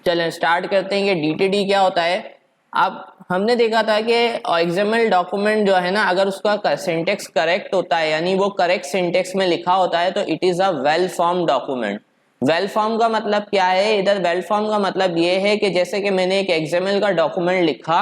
चलें स्टार्ट करते हैं कि DTD क्या होता है। अब हमने देखा था कि XML डॉक्यूमेंट जो है ना, अगर उसका सिंटेक्स करेक्ट होता है, यानी वो करेक्ट सिंटेक्स में लिखा होता है, तो it is a well form document. Well form का मतलब क्या है? इधर वेल फॉर्म का मतलब ये है कि जैसे कि मैंने एक XML का डॉक्यूमेंट लिखा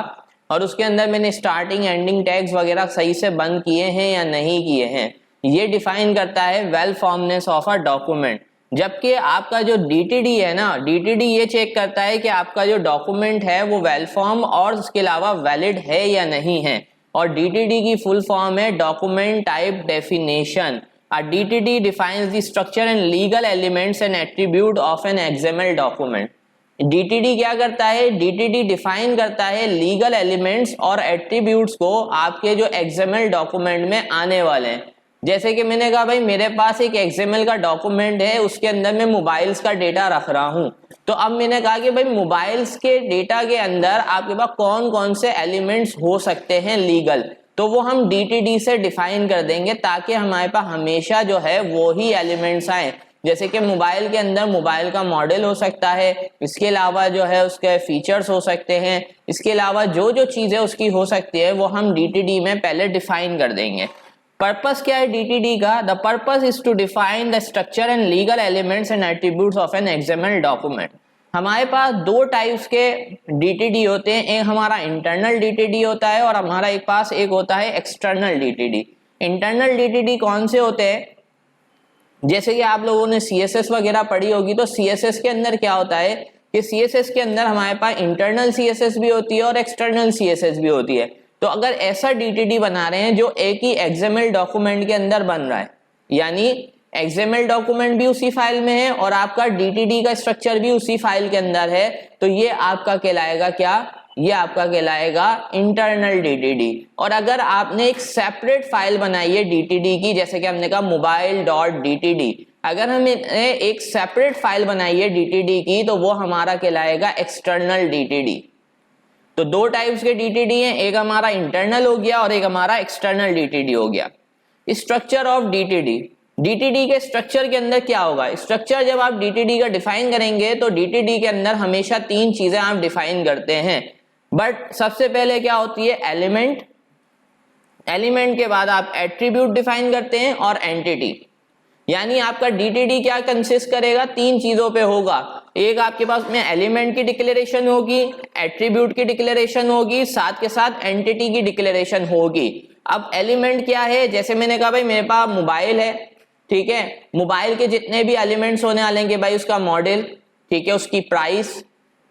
और उसके अंदर मैंने स्टार्टिंग एंडिंग टैग्स वगैरह सही से बंद किए हैं या नहीं किए हैं, ये डिफाइन करता है वेल फॉर्मनेस ऑफ अ डॉक्यूमेंट। जबकि आपका जो DTD है ना, DTD ये चेक करता है कि आपका जो डॉक्यूमेंट है वो वेल फॉर्म और उसके अलावा वैलिड है या नहीं है। और DTD की फुल फॉर्म है document type definition. DTD defines the structure and legal elements and attribute of an XML document। DTD क्या करता है? DTD डिफाइन करता है लीगल एलिमेंट्स और एट्रीब्यूट्स को आपके जो XML डॉक्यूमेंट में आने वाले हैं। जैसे कि मैंने कहा भाई मेरे पास एक XML का डॉक्यूमेंट है, उसके अंदर मैं मोबाइल्स का डेटा रख रहा हूं। तो अब मैंने कहा कि भाई मोबाइल्स के डेटा के अंदर आपके पास कौन कौन से एलिमेंट्स हो सकते हैं लीगल, तो वो हम DTD से डिफाइन कर देंगे ताकि हमारे पास हमेशा जो है वो ही एलिमेंट्स आए। जैसे कि मोबाइल के अंदर मोबाइल का मॉडल हो सकता है, इसके अलावा जो है उसके फीचर्स हो सकते हैं, इसके अलावा जो जो चीज़ें उसकी हो सकती है वो हम DTD में पहले डिफाइन कर देंगे। पर्पस क्या है DTD का? The purpose is to define the structure and legal elements and attributes of an XML document. हमारे पास दो टाइप्स के DTD होते हैं, एक हमारा इंटरनल DTD होता है और हमारा एक होता है एक्सटर्नल DTD। इंटरनल DTD कौन से होते हैं? जैसे कि आप लोगों ने CSS वगैरह पढ़ी होगी, तो CSS के अंदर क्या होता है कि CSS के अंदर हमारे पास इंटरनल CSS भी होती है और एक्सटर्नल CSS भी होती है। तो अगर ऐसा DTD बना रहे हैं जो एक ही XML डॉक्यूमेंट के अंदर बन रहा है, यानी XML डॉक्यूमेंट भी उसी फाइल में है और आपका DTD का स्ट्रक्चर भी उसी फाइल के अंदर है, तो ये आपका कहलाएगा क्या? ये आपका कहलाएगा इंटरनल DTD। और अगर आपने एक सेपरेट फाइल बनाई है DTD की, जैसे कि हमने कहा mobile.dtd, अगर हमने एक सेपरेट फाइल बनाई है DTD की, तो वो हमारा कहलाएगा एक्सटर्नल DTD। तो दो टाइप्स के DTD हैं, एक हमारा इंटरनल हो गया और एक हमारा एक्सटर्नल DTD हो गया। स्ट्रक्चर ऑफ DTD के स्ट्रक्चर के अंदर क्या होगा? स्ट्रक्चर जब आप DTD का डिफाइन करेंगे तो DTD के अंदर हमेशा तीन चीजें आप डिफाइन करते हैं। बट सबसे पहले क्या होती है? एलिमेंट के बाद आप एट्रीब्यूट डिफाइन करते हैं और एंटिटी। यानी आपका DTD क्या कंसिस्ट करेगा? तीन चीजों पे होगा। एक आपके पास में एलिमेंट की डिक्लेरेशन होगी, एट्रीब्यूट की डिक्लेरेशन होगी, साथ के साथ एंटिटी की डिक्लेरेशन होगी। अब एलिमेंट क्या है? जैसे मैंने कहा भाई मेरे पास मोबाइल है, ठीक है, मोबाइल के जितने भी एलिमेंट्स होने वाले हैं भाई, उसका मॉडल, ठीक है, उसकी प्राइस,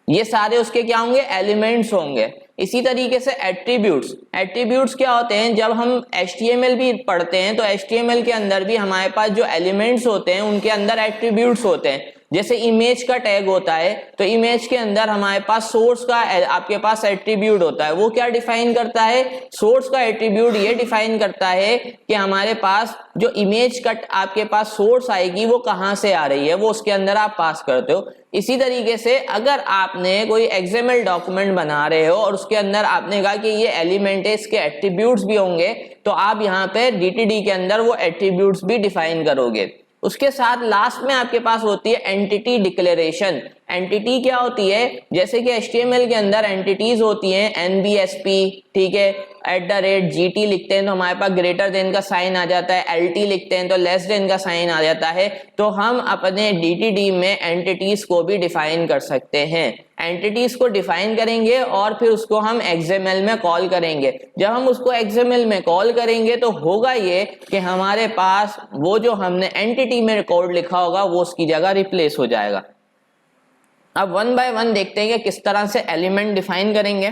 ये सारे उसके क्या होंगे? एलिमेंट्स होंगे। इसी तरीके से एट्रीब्यूट्स क्या होते हैं? जब हम HTML भी पढ़ते हैं तो HTML के अंदर भी हमारे पास जो एलिमेंट्स होते हैं उनके अंदर एट्रीब्यूट्स होते हैं। जैसे इमेज का टैग होता है, तो इमेज के अंदर हमारे पास सोर्स का आपके पास एट्रीब्यूट होता है। वो क्या डिफाइन करता है? सोर्स का एट्रीब्यूट ये डिफाइन करता है कि हमारे पास जो इमेज का आपके पास सोर्स आएगी वो कहां से आ रही है, वो उसके अंदर आप पास करते हो। इसी तरीके से अगर आपने कोई XML डॉक्यूमेंट बना रहे हो और उसके अंदर आपने कहा कि ये एलिमेंट है, इसके एट्रीब्यूट्स भी होंगे, तो आप यहाँ पे DTD के अंदर वो एट्रीब्यूट्स भी डिफाइन करोगे। उसके साथ लास्ट में आपके पास होती है एंटिटी डिक्लेरेशन। एंटिटी क्या होती है? जैसे कि HTML के अंदर एंटिटीज होती हैं NBSP, ठीक है, @GT लिखते हैं तो हमारे पास ग्रेटर देन का साइन आ जाता है, LT लिखते हैं तो लेस देन का साइन आ जाता है। तो हम अपने DTD में एंटिटीज को भी डिफाइन कर सकते हैं। एंटिटीज को डिफाइन करेंगे और फिर उसको हम XML में कॉल करेंगे। जब हम उसको XML में कॉल करेंगे तो होगा ये कि हमारे पास वो जो हमने एंटिटी में कोड लिखा होगा वो उसकी जगह रिप्लेस हो जाएगा। अब वन बाय वन देखते हैं कि किस तरह से एलिमेंट डिफाइन करेंगे।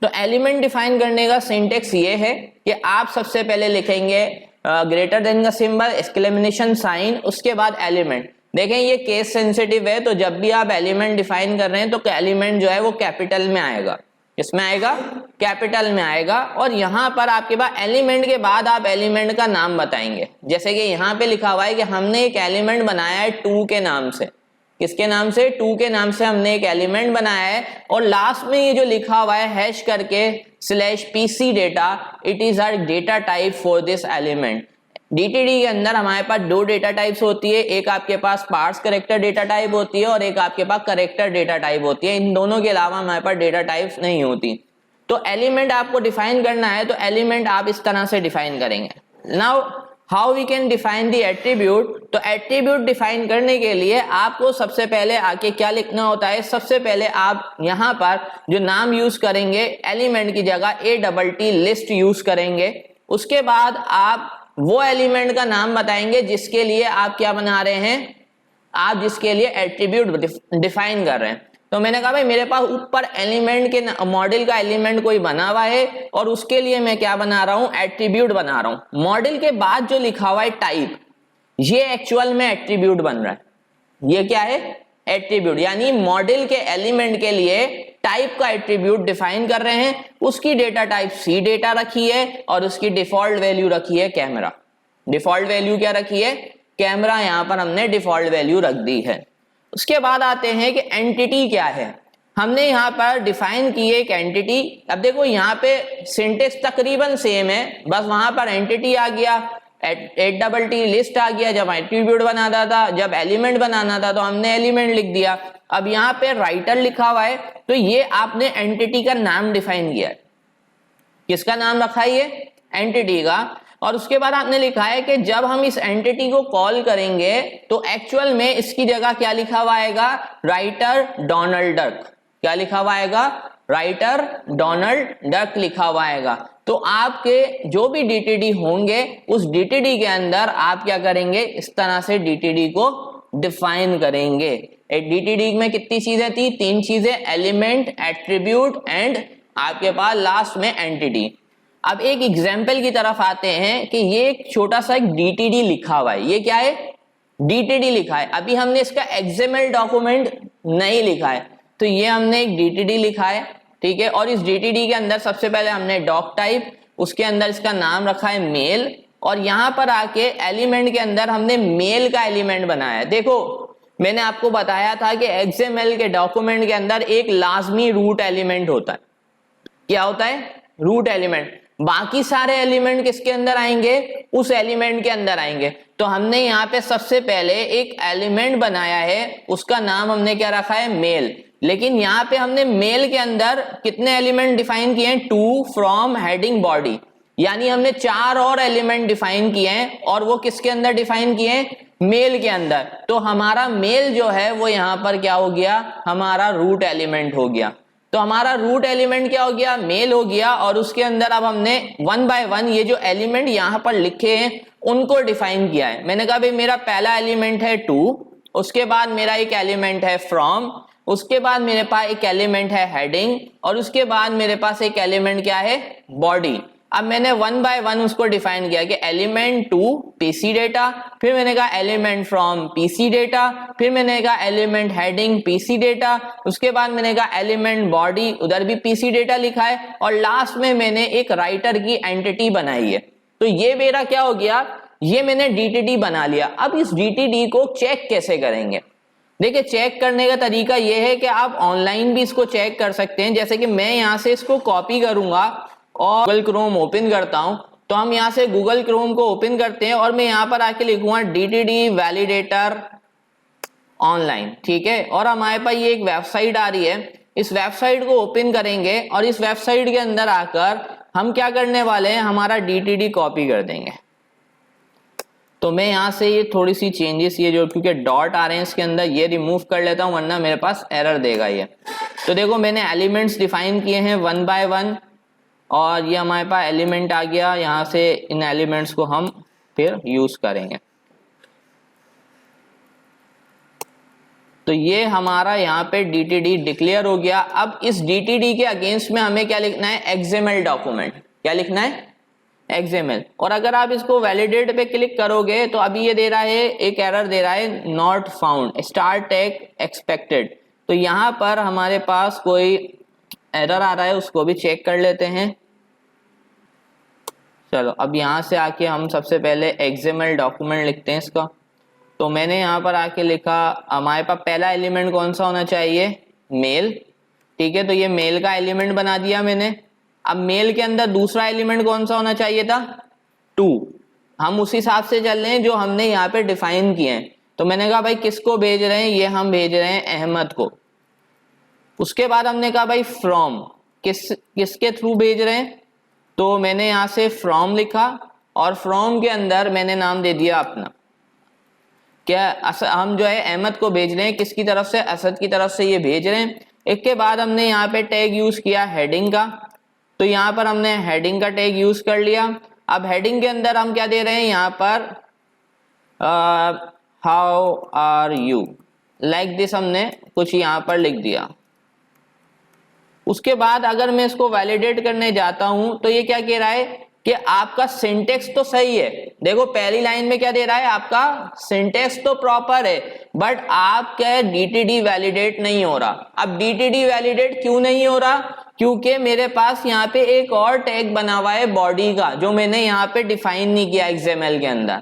तो एलिमेंट डिफाइन करने का सिंटेक्स ये है कि आप सबसे पहले लिखेंगे ग्रेटर देन का सिंबल, एक्सक्लेमेशन साइन, उसके बाद एलिमेंट। देखें ये केस सेंसिटिव है, तो जब भी आप एलिमेंट डिफाइन कर रहे हैं तो एलिमेंट जो है वो कैपिटल में आएगा। किसमें आएगा? कैपिटल में आएगा। और यहाँ पर आपके पास एलिमेंट के बाद आप एलिमेंट का नाम बताएंगे। जैसे कि यहाँ पे लिखा हुआ है कि हमने एक एलिमेंट बनाया है 2 के नाम से। किसके नाम से? 2 के नाम से हमने एक एलिमेंट बनाया है और लास्ट में ये जो लिखा हुआ है हैश करके /PC data, it is our data type for this element. DTD के अंदर हमारे पास दो डेटा टाइप्स होती है, एक आपके पास पार्स करेक्टर डेटा टाइप होती है और एक आपके पास करेक्टर डेटा टाइप होती है। इन दोनों के अलावा हमारे पास डेटा टाइप्स नहीं होती। तो एलिमेंट आपको डिफाइन करना है तो एलिमेंट आप इस तरह से डिफाइन करेंगे। Now how we can define the attribute. तो एट्रीब्यूट डिफाइन करने के लिए आपको सबसे पहले आके क्या लिखना होता है, सबसे पहले आप यहाँ पर जो नाम यूज करेंगे एलिमेंट की जगह ATT लिस्ट यूज करेंगे। उसके बाद आप वो एलिमेंट का नाम बताएंगे जिसके लिए आप क्या बना रहे हैं, आप जिसके लिए एट्रीब्यूट डिफाइन कर रहे हैं। तो मैंने कहा भाई मेरे पास ऊपर एलिमेंट के मॉडल का एलिमेंट कोई बना हुआ है और उसके लिए मैं क्या बना रहा हूं, एट्रीब्यूट बना रहा हूं। मॉडल के बाद जो लिखा हुआ है टाइप, ये एक्चुअल में एट्रीब्यूट बन रहा है। ये क्या है, एट्रीब्यूट, यानी मॉडल के एलिमेंट के लिए टाइप का एट्रीब्यूट डिफाइन कर रहे हैं। उसकी डेटा टाइप सी डेटा रखी है और उसकी डिफॉल्ट वैल्यू रखी है कैमरा। डिफॉल्ट वैल्यू क्या रखी है, कैमरा, यहां पर हमने डिफॉल्ट वैल्यू रख दी है। उसके बाद आते हैं कि एंटिटी क्या है। हमने यहाँ पर डिफाइन की है एक एंटिटी। अब देखो यहाँ पे सिंटेक्स तकरीबन सेम है, बस वहां पर एंटिटी आ गया, ATT लिस्ट आ गया जब एट्रीब्यूट बनाता था, जब एलिमेंट बनाना था तो हमने एलिमेंट लिख दिया। अब यहाँ पे राइटर लिखा हुआ है तो ये आपने एंटिटी का नाम डिफाइन किया है। किसका नाम रखा है, ये एंटिटी का। और उसके बाद आपने लिखा है कि जब हम इस एंटिटी को कॉल करेंगे तो एक्चुअल में इसकी जगह क्या लिखा हुआ आएगा, राइटर डोनाल्ड डक। क्या लिखा हुआ आएगा, राइटर डोनाल्ड डक लिखा हुआ आएगा। तो आपके जो भी DTD होंगे उस DTD के अंदर आप क्या करेंगे, इस तरह से DTD को डिफाइन करेंगे। DTD में कितनी चीजें थी, तीन चीजें, एलिमेंट, एट्रीब्यूट एंड आपके पास लास्ट में एंटिटी। अब एक एग्जाम्पल की तरफ आते हैं कि ये एक छोटा सा एक DTD लिखा हुआ है। ये क्या है, DTD लिखा है। अभी हमने इसका XML डॉक्यूमेंट नहीं लिखा है, तो ये हमने एक DTD लिखा है, ठीक है। और इस DTD के अंदर सबसे पहले हमने डॉक टाइप, उसके अंदर इसका नाम रखा है मेल, और यहां पर आके एलिमेंट के अंदर हमने मेल का एलिमेंट बनाया है। देखो मैंने आपको बताया था कि XML के डॉक्यूमेंट के अंदर एक लाजमी रूट एलिमेंट होता है। क्या होता है, रूट एलिमेंट। बाकी सारे एलिमेंट किसके अंदर आएंगे, उस एलिमेंट के अंदर आएंगे। तो हमने यहाँ पे सबसे पहले एक एलिमेंट बनाया है, उसका नाम हमने क्या रखा है, मेल। लेकिन यहाँ पे हमने मेल के अंदर कितने एलिमेंट डिफाइन किए हैं, 2 फ्रॉम हेडिंग बॉडी, यानी हमने 4 और एलिमेंट डिफाइन किए हैं। और वो किसके अंदर डिफाइन किए हैं, मेल के अंदर। तो हमारा मेल जो है वो यहाँ पर क्या हो गया, हमारा रूट एलिमेंट हो गया। तो हमारा रूट एलिमेंट क्या हो गया, मेल हो गया। और उसके अंदर अब हमने 1 बाय 1 ये जो एलिमेंट यहां पर लिखे हैं उनको डिफाइन किया है। मैंने कहा भाई मेरा पहला एलिमेंट है 2, उसके बाद मेरा एक एलिमेंट है फ्रॉम, उसके बाद मेरे पास एक एलिमेंट है हेडिंग, और उसके बाद मेरे पास एक एलिमेंट क्या है, बॉडी। अब मैंने 1 बाय 1 उसको डिफाइन किया कि एलिमेंट 2 PC डेटा, फिर मैंने कहा एलिमेंट फ्रॉम PC डेटा, फिर मैंने कहा एलिमेंट हेडिंग PC डेटा, उसके बाद मैंने कहा एलिमेंट बॉडी, उधर भी PC डेटा लिखा है, और लास्ट में मैंने एक राइटर की एंटिटी बनाई है। तो ये मेरा क्या हो गया, ये मैंने DTD बना लिया। अब इस DTD को चेक कैसे करेंगे, देखिए चेक करने का तरीका यह है कि आप ऑनलाइन भी इसको चेक कर सकते हैं। जैसे कि मैं यहाँ से इसको कॉपी करूंगा और गूगल क्रोम ओपन करता हूं, तो हम यहां से गूगल क्रोम को ओपन करते हैं और मैं यहां पर आके लिखूंगा DTD वैलिडेटर ऑनलाइन, ठीक है। और हमारे पास ये एक वेबसाइट आ रही है, इस वेबसाइट को ओपन करेंगे और इस वेबसाइट के अंदर आकर हम क्या करने वाले हैं, हमारा DTD कॉपी कर देंगे। तो मैं यहाँ से ये थोड़ी सी चेंजेस, ये जो क्योंकि डॉट आ रहे हैं इसके अंदर, ये रिमूव कर लेता हूँ वरना मेरे पास एरर देगा ये। तो देखो मैंने एलिमेंट्स डिफाइन किए हैं 1 बाय 1 और ये हमारे पास एलिमेंट आ गया। यहाँ से इन एलिमेंट्स को हम फिर यूज करेंगे। तो ये हमारा यहाँ पे DTD डिक्लेयर हो गया। अब इस DTD के अगेंस्ट में हमें क्या लिखना है, XML डॉक्यूमेंट। क्या लिखना है, XML। और अगर आप इसको वैलिडेट पे क्लिक करोगे तो अभी ये दे रहा है, एक एरर दे रहा है, not found start tag expected. तो यहाँ पर हमारे पास कोई एरर आ रहा है, उसको भी चेक कर लेते हैं। चलो अब यहाँ से आके हम सबसे पहले XML डॉक्यूमेंट लिखते हैं इसका। तो मैंने यहाँ पर आके लिखा, हमारे पास पहला एलिमेंट कौन सा होना चाहिए, मेल, ठीक है। तो ये मेल का एलिमेंट बना दिया मैंने। अब मेल के अंदर दूसरा एलिमेंट कौन सा होना चाहिए था, 2। हम उस हिसाब से चल रहे हैं जो हमने यहाँ पे डिफाइन किए हैं। तो मैंने कहा भाई किसको भेज रहे हैं, ये हम भेज रहे हैं अहमद को। उसके बाद हमने कहा भाई फ्रॉम, किसके थ्रू भेज रहे हैं, तो मैंने यहाँ से फ्रॉम लिखा और फ्रॉम के अंदर मैंने नाम दे दिया अपना। क्या हम जो है अहमद को भेज रहे हैं, किसकी तरफ से, असद की तरफ से ये भेज रहे हैं। एक के बाद हमने यहाँ पे टैग यूज किया हेडिंग का, तो यहाँ पर हमने हेडिंग का टैग यूज कर लिया। अब हेडिंग के अंदर हम क्या दे रहे हैं, यहाँ पर how are you, like this हमने कुछ यहाँ पर लिख दिया। उसके बाद अगर मैं इसको वैलिडेट करने जाता हूं तो ये क्या कह रहा है कि आपका सिंटेक्स तो सही है। देखो पहली लाइन में क्या दे रहा है, आपका सिंटेक्स तो प्रॉपर है, बट आपका डीटीडी वैलिडेट नहीं हो रहा। अब डीटीडी वैलिडेट क्यों नहीं हो रहा, क्योंकि मेरे पास यहाँ पे एक और टैग बना हुआ है बॉडी का, जो मैंने यहाँ पे डिफाइन नहीं किया XML के अंदर।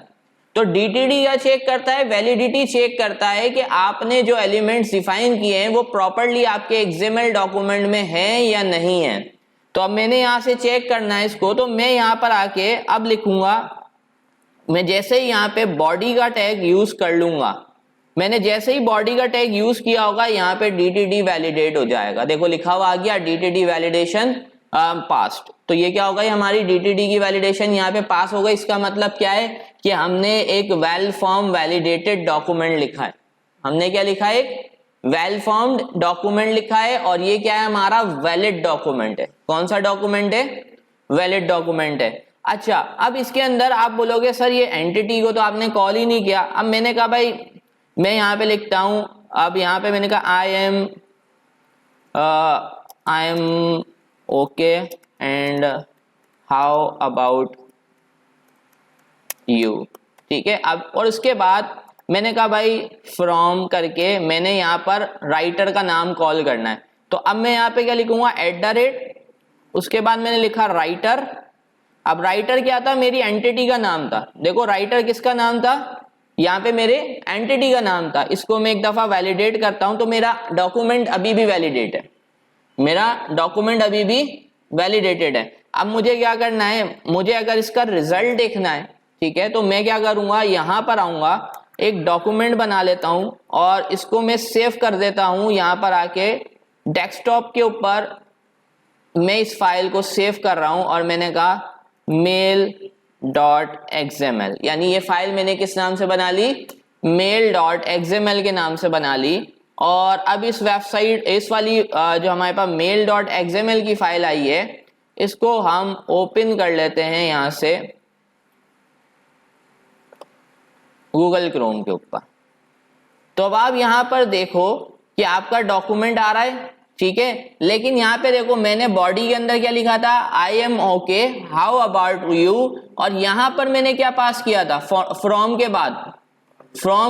तो डीटीडी क्या चेक करता है, वैलिडिटी चेक करता है कि आपने जो एलिमेंट्स डिफाइन किए हैं वो प्रॉपरली आपके XML डॉक्यूमेंट में है या नहीं है। तो अब मैंने यहां से चेक करना है इसको, तो मैं यहां पर आके अब लिखूंगा, मैं जैसे ही यहाँ पे बॉडी का टैग यूज कर लूंगा, मैंने जैसे ही बॉडी का टैग यूज किया होगा यहाँ पे डीटीडी वैलिडेट हो जाएगा। देखो लिखा हुआ आ गया डीटीडी वैलिडेशन पास्ट। तो ये क्या होगा, हमारी डीटीडी की वैलिडेशन यहाँ पे पास हो गई। इसका मतलब क्या है कि हमने एक वेल फॉर्म वैलिडेटेड डॉक्यूमेंट लिखा है। हमने क्या लिखा है, एक वेल फॉर्म्ड डॉक्यूमेंट लिखा है, और ये क्या है, हमारा वैलिड डॉक्यूमेंट है। कौन सा डॉक्यूमेंट है, वैलिड डॉक्यूमेंट है। अच्छा, अब इसके अंदर आप बोलोगे सर ये एंटिटी को तो आपने कॉल ही नहीं किया। अब मैंने कहा भाई मैं यहाँ पे लिखता हूं, अब यहाँ पे मैंने कहा I am okay and how about you, ठीक है। अब और उसके बाद मैंने कहा भाई फ्रॉम करके मैंने यहाँ पर राइटर का नाम कॉल करना है। तो अब मैं यहाँ पे क्या लिखूंगा, @, उसके बाद मैंने लिखा राइटर। अब राइटर क्या था, मेरी एंटिटी का नाम था। देखो राइटर किसका नाम था, यहाँ पे मेरे एंटिटी का नाम था। इसको मैं एक दफा वैलिडेट करता हूं तो मेरा डॉक्यूमेंट अभी भी वैलिडेट है, मेरा डॉक्यूमेंट अभी भी वैलिडेटेड है। अब मुझे क्या करना है, मुझे अगर इसका रिजल्ट देखना है, ठीक है, तो मैं क्या करूंगा, यहां पर आऊंगा, एक डॉक्यूमेंट बना लेता हूं और इसको मैं सेव कर देता हूं। यहां पर आके डेस्कटॉप के ऊपर मैं इस फाइल को सेव कर रहा हूं और मैंने कहा mail.xml, यानी ये फाइल मैंने किस नाम से बना ली, mail.xml के नाम से बना ली। और अब इस वेबसाइट, इस वाली जो हमारे पास mail.xml की फाइल आई है, इसको हम ओपन कर लेते हैं यहां से गूगल क्रोम के ऊपर। तो अब आप यहां पर देखो कि आपका डॉक्यूमेंट आ रहा है, ठीक है, लेकिन यहाँ पे देखो मैंने बॉडी के अंदर क्या लिखा था, I am okay how about you, और यहाँ पर मैंने क्या पास किया था, फ्रॉम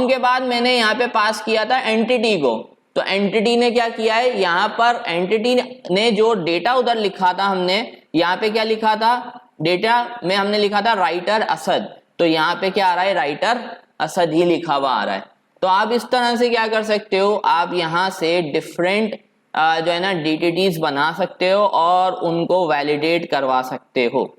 के बाद मैंने यहाँ पे पास किया था एंटिटी को। तो एंटिटी ने क्या किया है, यहाँ पर एंटिटी ने जो डेटा उधर लिखा था, हमने यहाँ पे क्या लिखा था, डेटा में हमने लिखा था राइटर असद, तो यहाँ पे क्या आ रहा है, राइटर असद ही लिखा हुआ आ रहा है। तो आप इस तरह से क्या कर सकते हो, आप यहाँ से डिफरेंट जो है ना डीटीडीज बना सकते हो और उनको वैलिडेट करवा सकते हो।